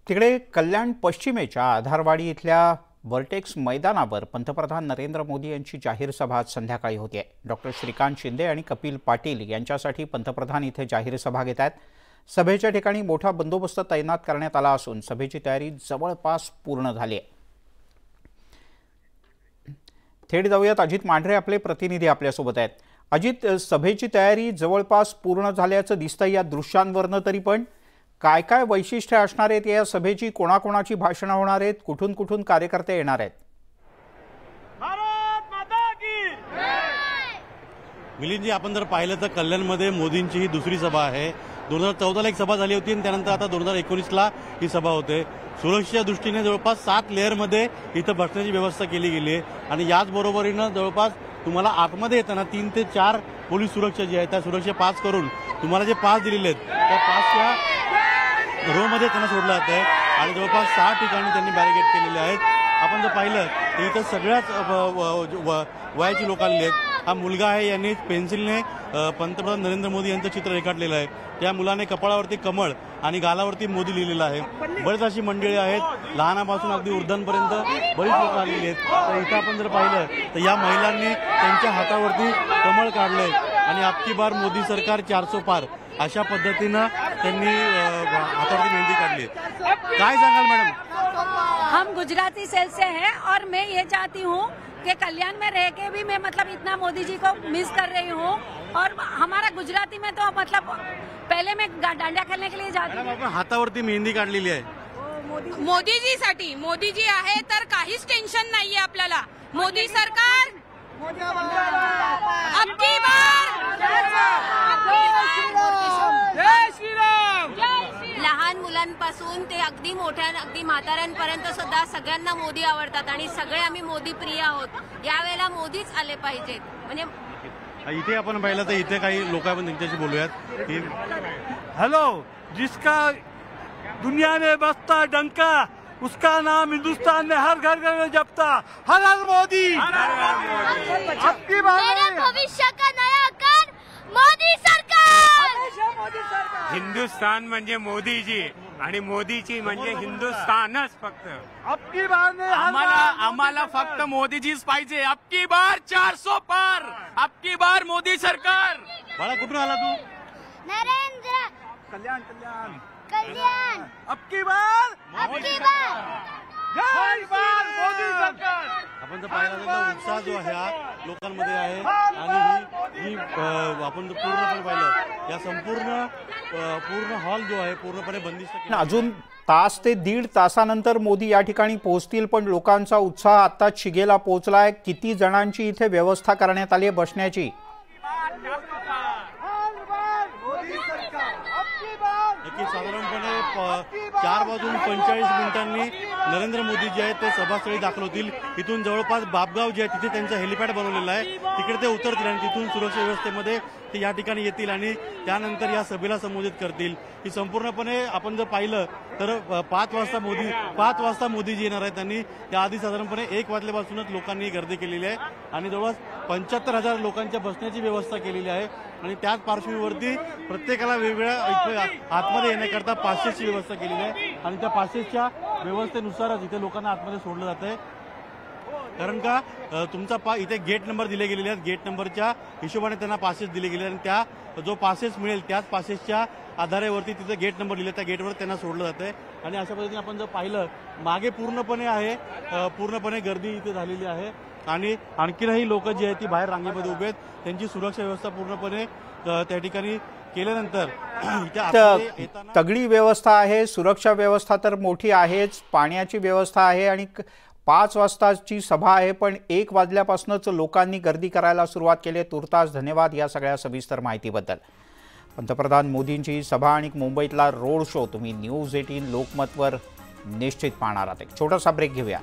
तिकडे कल्याण पश्चिमेच्या आधारवाडी इथल्या वर्टेक्स मैदानावर पंतप्रधान नरेंद्र मोदी यांची जाहीर सभा आज संध्याकाळी होती आहे। डॉक्टर श्रीकांत शिंदे आणि कपिल पाटील यांच्यासाठी पंतप्रधान इथे जाहीर सभा घेत आहेत। सभेच्या ठिकाणी मोठा बंदोबस्त तैनात करण्यात आला असून सभेची तयारी जवळपास पूर्ण झाली आहे। थेट जाऊयात, अजित मांढरे आपले प्रतिनिधी आपल्यासोबत आहेत। अजित, सभेची तयारी जवळपास पूर्ण झाल्याचं दिसतंय या दृश्यांवरनं, तरी पण काय काय वैशिष्ट्ये असणार आहेत या सभेची? कोणाकोणाची भाषणं होणार आहेत? कुठून कुठून कार्यकर्ते येणार आहेत? मिलिंदजी, आपण जर पाहिलं तर कल्याणमध्ये मोदींची ही दुसरी सभा आहे। 2014ला एक सभा झाली होती आणि त्यानंतर आता 2019ला ही सभा होते। सुरक्षेच्या दृष्टीने जवळपास 7 लेअरमध्ये इथं बसण्याची व्यवस्था केली गेली आहे आणि याचबरोबरीनं जवळपास तुम्हाला आतमध्ये येताना 3 ते 4 पोलीस सुरक्षा जी आहे त्या सुरक्षा पास करून तुम्हाला जे पास दिलेले आहेत त्या पासच्या रोमध्ये त्यांना सोडलं जात आहे आणि जवळपास 6 ठिकाणी त्यांनी बॅरिकेड केलेले आहेत। आपण जर पाहिलं तर इथं सगळ्याच वयाची लोक आलेली आहेत। हा मुलगा आहे, यांनी पेन्सिलने पंतप्रधान नरेंद्र मोदी यांचं चित्र रेखाटलेलं आहे। त्या मुलाने कपाळावरती कमळ आणि गालावरती मोदी लिहिलेलं आहे। बरेच अशी मंडळी आहेत, लहानापासून अगदी वृद्धांपर्यंत बरीच लोक आलेली आहेत। तर इथं आपण जर पाहिलं तर या महिलांनी त्यांच्या हातावरती कमळ काढलंय आणि अबकी बार मोदी सरकार 400 पार अशा पद्धतीनं त्यांनी हातावरती मेहंदी काढली। काय सांगाल मॅडम? हम गुजराती सेल से हैं और मैं ये चाहती हूँ कि कल्याण में रह के भी मैं मतलब इतना मोदी जी को मिस कर रही हूँ और हमारा गुजराती में तो मतलब पहले मैं डांडिया खेलने के लिए जाती हूँ। आपण हातावरती मेहंदी काढलेली आहे मोदीजी साठी। मोदीजी आहे तर काहीच टेन्शन नाहीये आपल्याला। मोदी सरकार अबकी बार लहान मुलांपासून ते अगदी मोठ्या अगदी म्हाताऱ्यांपर्यंत सुद्धा सगळ्यांना मोदी आवडतात आणि सगळे आम्ही मोदी प्रिय आहोत। यावेळेला मोदीच आले पाहिजेत। म्हणजे इथे आपण पाहिलं तर इथे काही लोक आपण त्यांच्याशी बोलूयात। हेलो, जिसका दुनिया में बसता डंका उसका नाम हिंदुस्तान में हर घर घर में जपता। हर हर मोदी। आपकी मेरे भविष्य का नया कर मोदी सरकार। हिंदुस्तान म्हणजे मोदीजी आणि मोदीची म्हणजे हिंदुस्तानच फक्त। आपकी बार ने आम्हाला फक्त मोदीजीच पाहिजे। अबकी बार 400 पार, अबकी बार मोदी सरकार। बाळा, कुठून आला तू? नरेंद्र कल्याण कल्याण कल्याण। अबकी बार जय बार मोदी सरकार। आपण जर पाहिलं तर उत्साह जो आहे हा लोकांमध्ये आहे आणि ही आपण जर पूर्णपणे पाहिलं या पूर्ण हॉल जो आहे पूर्णपणे बंदिस्त। अजून तास ते दीड तासानंतर मोदी या ठिकाणी पोहोचतील, पण लोकांचा उत्साह आत्ताच शिगेला पोहोचलाय। किती जणांची इथे व्यवस्था करण्यात आली आहे बसण्याची? साधारणपणे 4:45 नरेंद्र मोदी जे आहेत ते सभास्थळी दाखल होतील। इथून जवळपास बापगाव जे आहे तिथे त्यांचं हेलिपॅड बनवलेलं आहे, तिकडे ते उतरतील आणि तिथून सुरक्षा व्यवस्थेमध्ये ते या ठिकाणी येतील आणि त्यानंतर या सभेला संबोधित करतील। ही संपूर्णपणे आपण जर पाहिलं तर 5 वाजता मोदीजी येणार आहेत। त्यांनी त्याआधी साधारणपणे 1 वाजल्यापासूनच लोकांनी गर्दी केलेली आहे आणि जवळपास 75,000 लोकांच्या बसण्याची व्यवस्था केलेली आहे आणि त्याच पार्श्वभूमीवरती प्रत्येकाला वेगवेगळ्या आतमध्ये येण्याकरता पासेसची व्यवस्था केलेली आहे आणि त्या पासेसच्या व्यवस्थेनुसारच इथे लोकांना आतमध्ये सोडलं जात आहे। कारण का तुमचा इथे गेट नंबर दिले गेलेले आहेत, गेट नंबरच्या हिशोबाने त्यांना पासेस दिले गेले आणि त्या जो पासेस मिळेल त्याच पासेसच्या आधारावरती तिथे गेट नंबर लिहिले, त्या गेटवर त्यांना सोडलं जात आहे आणि अशा पद्धतीने आपण जर पाहिलं मागे पूर्णपणे गर्दी इथे झालेली आहे आणि आणखीनही लोक जी आहेत ती बाहेर रांगेमध्ये उभे आहेत। त्यांची सुरक्षा व्यवस्था पूर्णपणे त्या ठिकाणी केल्यानंतर तगडी व्यवस्था आहे, सुरक्षा व्यवस्था तर मोठी आहेच, पाण्याची व्यवस्था आहे आणि 5 वाजताची सभा आहे, पण 1 वाजल्यापासूनच लोकांनी गर्दी करायला सुरुवात केली आहे। तुर्तास धन्यवाद या सगळ्या सविस्तर माहितीबद्दल। पंतप्रधान मोदींची सभा आणि मुंबईतला रोड शो तुम्ही न्यूज 18 लोकमतवर निश्चित पाहणार आहात। एक छोटासा ब्रेक घेऊया।